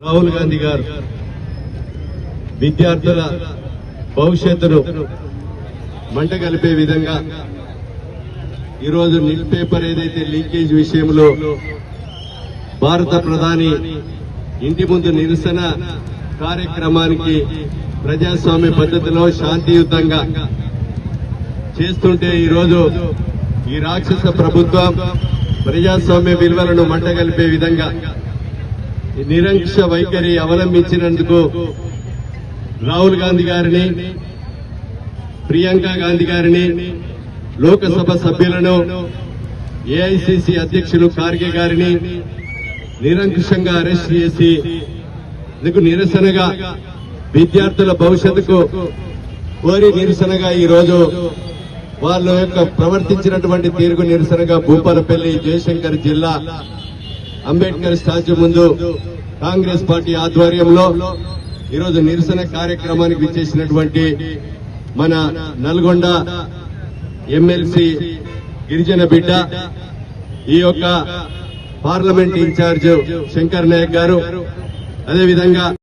రాహుల్ గాంధీ గారు విద్యార్థుల భవిష్యత్తును మంట కలిపే విధంగా ఈరోజు నిల్ పేపర్ ఏదైతే లీకేజ్ విషయంలో భారత ప్రధాని ఇంటి ముందు నిరసన కార్యక్రమానికి ప్రజాస్వామ్య పద్ధతిలో శాంతియుతంగా చేస్తుంటే ఈరోజు ఈ రాక్షస ప్రభుత్వం ప్రజాస్వామ్య విలువలను మంటగలిపే విధంగా నిరంకుశ వైఖరి అవలంబించినందుకు రాహుల్ గాంధీ గారిని, ప్రియాంక గాంధీ గారిని, లోకసభ సభ్యులను, ఏఐసిసి అధ్యక్షులు ఖార్గే గారిని నిరంకుశంగా అరెస్ట్ చేసి ఇందుకు నిరసనగా విద్యార్థుల భవిష్యత్తుకు కోరి నిరసనగా ఈరోజు వాళ్ళ యొక్క ప్రవర్తించినటువంటి తీరుకు నిరసనగా భూపాలపల్లి జయశంకర్ జిల్లా అంబేద్కర్ స్టాచ్యూ ముందు కాంగ్రెస్ పార్టీ ఆధ్వర్యంలో ఈరోజు నిరసన కార్యక్రమానికి విచ్చేసినటువంటి మన నల్గొండ ఎమ్మెల్సీ గిరిజన బిడ్డ, ఈ యొక్క పార్లమెంట్ ఇన్ఛార్జ్ శంకర్ నాయక్ గారు, అదేవిధంగా